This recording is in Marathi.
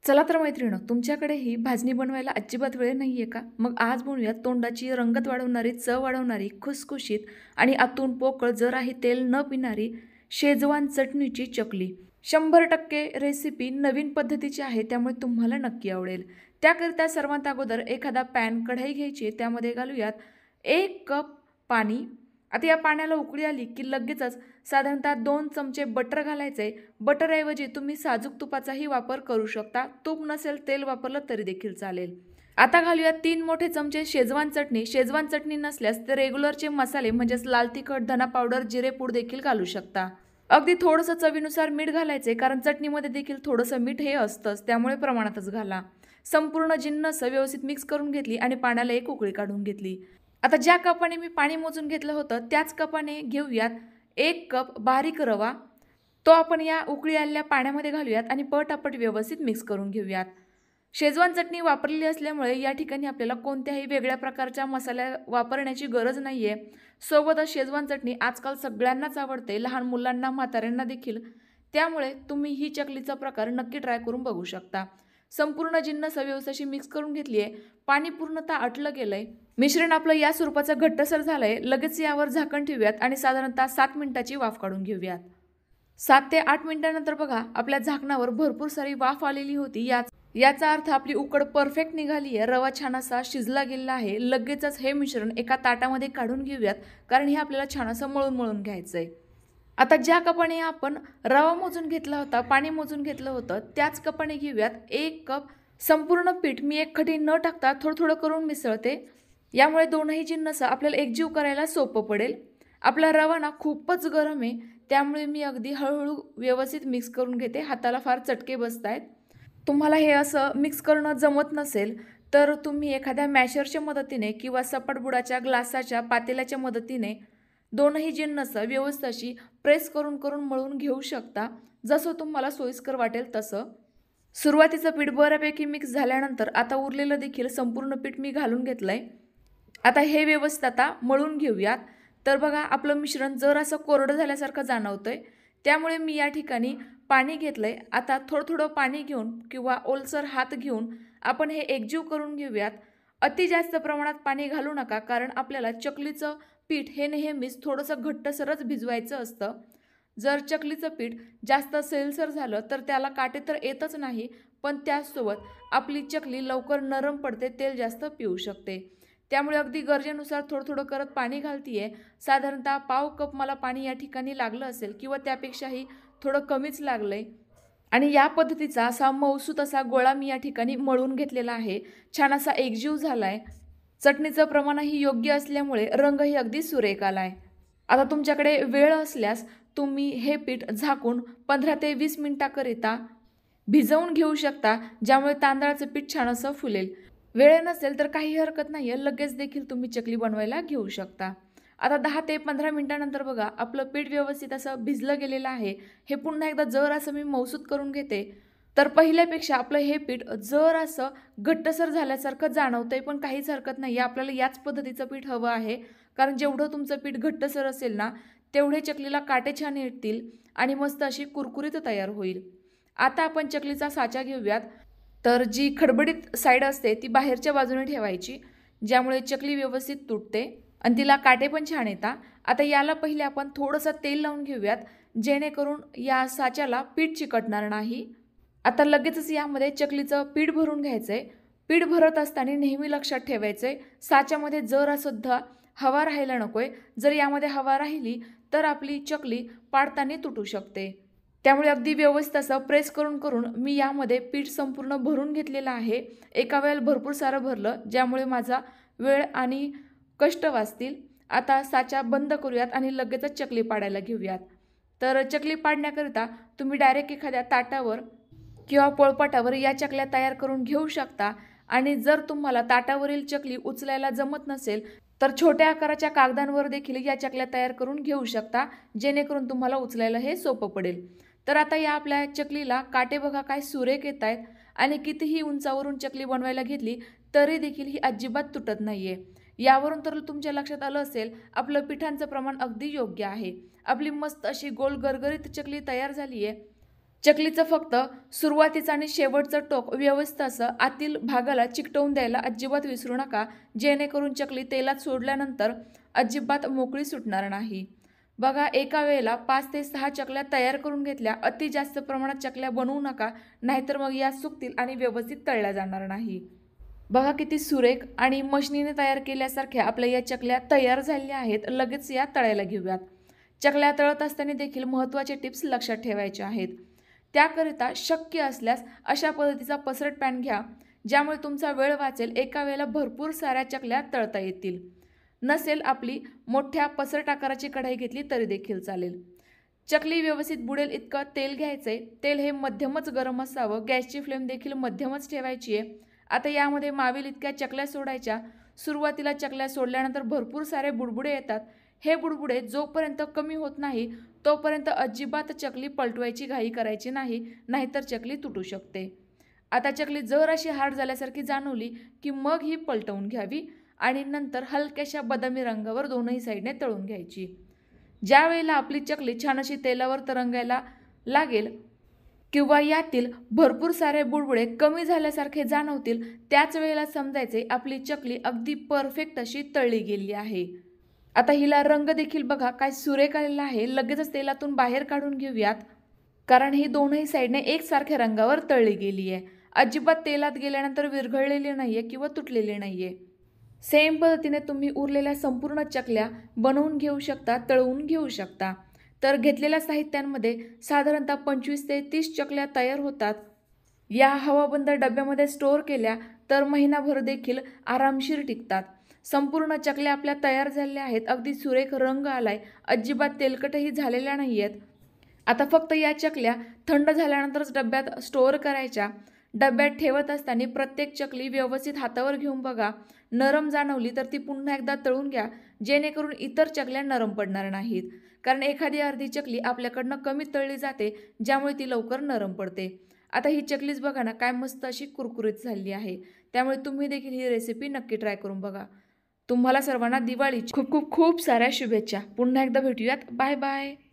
चला तर मैत्रिणींनो, तुमच्याकडेही भाजणी बनवायला अजिबात वेळ नाहीये का? मग आज बनवूया तोंडाची रंगत वाढवणारी, चव वाढवणारी, खुसखुशीत आणि आतून पोकळ जराही तेल न पिणारी शेजवान चटणीची चकली. 100% रेसिपी नवीन पद्धतीची आहे, त्यामुळे तुम्हाला नक्की आवडेल. त्याकरिता सर्वात अगोदर एखादा पॅन, कढई घ्यायची आहे. त्यामध्ये घालूयात 1 कप पाणी. आता या पाण्याला उकळी आली की लगेचच साधारणतः 2 चमचे बटर घालायचे. बटरऐवजी तुम्ही साजूक तुपाचाही वापर करू शकता. तूप नसेल तेल वापरलं तरी देखील चालेल. आता घालूया 3 मोठे चमचे शेजवान चटणी. शेजवान चटणी नसल्यास तर रेग्युलरचे मसाले म्हणजेच लाल तिखट, धना पावडर, जिरे पूड देखील घालू शकता. अगदी थोडंसं चवीनुसार मीठ घालायचे, कारण चटणीमध्ये देखील थोडंसं मीठ हे असतंच, त्यामुळे प्रमाणातच घाला. संपूर्ण जिन्नस व्यवस्थित मिक्स करून घेतली आणि पाण्याला एक उकळी काढून घेतली. आता ज्या कपाने मी पाणी मोजून घेतलं होतं त्याच कपाने घेऊयात 1 कप बारीक रवा. तो आपण या उकळी आलेल्या पाण्यामध्ये घालूयात आणि पटापट व्यवस्थित मिक्स करून घेऊयात. शेजवान चटणी वापरलेली असल्यामुळे या ठिकाणी आपल्याला कोणत्याही वेगळ्या प्रकारच्या मसाल्या वापरण्याची गरज नाही आहे. सोबतच शेजवान चटणी आजकाल सगळ्यांनाच आवडते, लहान मुलांना, म्हाताऱ्यांना देखील. त्यामुळे तुम्ही ही चकलीचा प्रकार नक्की ट्राय करून बघू शकता. संपूर्ण जिन्नस व्यवस्थित मिक्स करून घेतली आहे. पाणी पूर्णतः आटलं गेलंय. मिश्रण आपलं या स्वरूपाचं घट्टसर झालंय. लगेच यावर झाकण ठेवूयात आणि साधारणतः 7 मिनिटाची वाफ काढून घेऊयात. 7 ते 8 मिनिटांनंतर बघा, आपल्या झाकणावर भरपूर सारी वाफ आलेली होती. याचा अर्थ आपली उकड परफेक्ट निघाली आहे. रवा छान असा शिजला गेला आहे. लगेचच हे मिश्रण एका ताटामध्ये काढून घेऊयात, कारण हे आपल्याला छान असं मळून मळून घ्यायचं आहे. आता ज्या कपाने आपण रवा मोजून घेतला होता, पाणी मोजून घेतलं होतं, त्याच कपाने घेऊयात 1 कप संपूर्ण पीठ. मी एकखटी न टाकता थोडं थोडं करून मिसळते. यामुळे दोनही जिन्नस आपल्याला एकजीव करायला सोपं पडेल. आपला रवा ना खूपच गरम आहे, त्यामुळे मी अगदी हळूहळू व्यवस्थित मिक्स करून घेते. हाताला फार चटके बसत आहेत. तुम्हाला हे असं मिक्स करणं जमत नसेल तर तुम्ही एखाद्या मॅशरच्या मदतीने किंवा सपाटबुडाच्या ग्लासाच्या पातेल्याच्या मदतीने दोनही जिन्नस व्यवस्थित अशी प्रेस करून करून मळून घेऊ शकता, जसं तुम्हाला सोयीस्कर वाटेल तसं. सुरुवातीचं पीठ बऱ्यापैकी मिक्स झाल्यानंतर आता उरलेलं देखील संपूर्ण पीठ मी घालून घेतलंय. आता हे व्यवस्थित आता मळून घेऊयात. तर बघा, आपलं मिश्रण जरासं कोरडं झाल्यासारखं जाणवतंय, त्यामुळे मी या ठिकाणी पाणी घेतलंय. आता थोडं थोडं पाणी घेऊन किंवा ओलसर हात घेऊन आपण हे एकजीव करून घेऊयात. अति जास्त प्रमाणात पाणी घालू नका, कारण आपल्याला चकलीचं पीठ हे नेहमीच थोडंसं घट्टसरच भिजवायचं असतं. जर चकलीचं पीठ जास्त सैलसर झालं तर त्याला काटे तर येतच नाही, पण त्याचसोबत आपली चकली लवकर नरम पडते, तेल जास्त पिऊ शकते. त्यामुळे अगदी गरजेनुसार थोडं थोडं करत पाणी घालतीये. साधारणतः पाव कप मला पाणी या ठिकाणी लागलं असेल किंवा त्यापेक्षाही थोडं कमीच लागलंय. आणि या पद्धतीचा असा मऊसूत असा गोळा मी या ठिकाणी मळून घेतलेला आहे. छान असा एकजीव झालाय. चटणीचं प्रमाणही योग्य असल्यामुळे रंगही अगदी सुरेख आलाय. आता तुमच्याकडे वेळ असल्यास तुम्ही हे पीठ झाकून 15 ते 20 मिनिटाकरिता भिजवून घेऊ शकता, ज्यामुळे तांदळाचं पीठ छान असं फुलेल. वेळ नसेल तर काही हरकत नाही आहे, लगेच देखील तुम्ही चकली बनवायला घेऊ शकता. आता 10 ते 15 मिनिटानंतर बघा, आपलं पीठ व्यवस्थित असं भिजलं गेलेलं आहे. हे पुन्हा एकदा जर असं मी मऊसूत करून घेते. तर पहिल्यापेक्षा आपलं हे पीठ जर असं घट्टसर झाल्यासारखं जाणवतंय, पण काहीच हरकत नाही आहे. आपल्याला याच पद्धतीचं पीठ हवं आहे, कारण जेवढं तुमचं पीठ घट्टसर असेल ना, तेवढे चकलीला काटे छान येतील आणि मस्त अशी कुरकुरीत तयार होईल. आता आपण चकलीचा साचा घेऊयात. तर जी खडबडीत साईड असते ती बाहेरच्या बाजूने ठेवायची, ज्यामुळे चकली व्यवस्थित तुटते आणि तिला काटे पण छान येतात. आता याला पहिले आपण थोडंसं तेल लावून घेऊयात, जेणेकरून या साच्याला पीठ चिकटणार नाही. आता लगेचच यामध्ये चकलीचं पीठ भरून घ्यायचंय. पीठ भरत असताना नेहमी लक्षात ठेवायचंय, साच्यामध्ये जरासुद्धा हवा राहायला नकोय. जर यामध्ये हवा राहिली तर आपली चकली पाडताना तुटू शकते. त्यामुळे अगदी व्यवस्थित असं प्रेस करून करून मी यामध्ये पीठ संपूर्ण भरून घेतलेलं आहे. एका वेळेला भरपूर सारं भरलं, ज्यामुळे माझा वेळ आणि कष्ट वाचतील. आता साचा बंद करूयात आणि लगेचच चकली पाडायला घेऊयात. तर चकली पाडण्याकरिता तुम्ही डायरेक्ट एखाद्या ताटावर किंवा पोळपाटावर या चकल्या तयार करून घेऊ शकता. आणि जर तुम्हाला ताटावरील चकली उचलायला जमत नसेल तर छोट्या आकाराच्या कागदांवर देखील या चकल्या तयार करून घेऊ शकता, जेणेकरून तुम्हाला उचलायला हे सोपं पडेल. तर आता या आपल्या चकलीला काटे बघा काय सुरेख येत आहेत आणि कितीही उंचावरून चकली बनवायला घेतली तरी देखील ही अजिबात तुटत नाहीये. यावरून तर तुमच्या लक्षात आलं असेल, आपलं पिठांचं प्रमाण अगदी योग्य आहे. आपली मस्त अशी गोल गरगरीत चकली तयार झाली आहे. चकलीचं फक्त सुरुवातीचं आणि शेवटचं टोक व्यवस्थित असं आतील भागाला चिकटवून द्यायला अजिबात विसरू नका, जेणेकरून चकली तेलात सोडल्यानंतर अजिबात मोकळी सुटणार नाही. बघा, एका वेळेला 5 ते 6 चकल्या तयार करून घेतल्या. अति जास्त प्रमाणात चकल्या बनवू नका, नाहीतर मग या सुकतील आणि व्यवस्थित तळल्या जाणार नाही. बघा किती सुरेख आणि मशनीने तयार केल्यासारख्या आपल्या या चकल्या तयार झालेल्या आहेत. लगेच या तळायला घेऊयात. चकल्या तळत असताना देखील महत्त्वाचे टिप्स लक्षात ठेवायचे आहेत. त्याकरिता शक्य असल्यास अशा पद्धतीचा पसरट पॅन घ्या, ज्यामुळे तुमचा वेळ वाचेल. एका वेळेला भरपूर साऱ्या चकल्या तळता येतील. नसेल आपली मोठ्या पसरट आकाराची कढई घेतली तरी देखील चालेल. चकली व्यवस्थित बुडेल इतकं तेल घ्यायचंय. तेल हे मध्यमच गरम असावं. गॅसची फ्लेम देखील मध्यमच ठेवायची आहे. आता यामध्ये मावेल इतक्या चकल्या सोडायच्या. सुरुवातीला चकल्या सोडल्यानंतर भरपूर सारे बुडबुडे येतात. हे बुडबुडे जोपर्यंत कमी होत नाही तोपर्यंत अजिबात चकली पलटवायची घाई करायची नाही, नाहीतर चकली तुटू शकते. आता चकली जर अशी हार्ड झाल्यासारखी जाणवली की मग ही पलटवून घ्यावी आणि नंतर हलक्याशा बदामी रंगावर दोनही साईडने तळून घ्यायची. ज्या वेळेला आपली चकली छान अशी तेलावर तरंगायला लागेल किंवा यातील भरपूर सारे बुडबुडे कमी झाल्यासारखे जाणवतील, त्याच वेळेला समजायचे आपली चकली अगदी परफेक्ट अशी तळली गेली आहे. आता हिला रंग देखील बघा काय सुरेख आलेला आहे. लगेचच तेलातून बाहेर काढून घेऊयात, कारण ही दोनही साईडने एकसारख्या रंगावर तळली गेली आहे. अजिबात तेलात गेल्यानंतर विरघळलेली नाही आहे किंवा तुटलेली नाही आहे. सेम पद्धतीने तुम्ही उरलेल्या संपूर्ण चकल्या बनवून घेऊ शकता, तळवून घेऊ शकता. तर घेतलेल्या साहित्यांमध्ये साधारणतः 25 ते 30 चकल्या तयार होतात. या हवाबंद डब्यामध्ये स्टोअर केल्या तर महिनाभर देखील आरामशीर टिकतात. संपूर्ण चकल्या आपल्या तयार झालेल्या आहेत. अगदी सुरेख रंग आलाय. अजिबात तेलकटही झालेल्या नाही आहेत. आता फक्त या चकल्या थंड झाल्यानंतरच डब्यात स्टोअर करायच्या. डब्यात ठेवत असताना प्रत्येक चकली व्यवस्थित हातावर घेऊन बघा. नरम जाणवली तर ती पुन्हा एकदा तळून घ्या, जेणेकरून इतर चकल्या नरम पडणार नाहीत. कारण एखादी अर्धी चकली आपल्याकडनं कमी तळली जाते, ज्यामुळे ती लवकर नरम पडते. आता ही चकलीच बघा ना, काय मस्त अशी कुरकुरीत झाली आहे. त्यामुळे तुम्ही देखील ही रेसिपी नक्की ट्राय करून बघा. तुम्हाला सर्वांना दिवाळीची खूप खूप खूप साऱ्या शुभेच्छा. पुन्हा एकदा भेटूयात. Bye bye.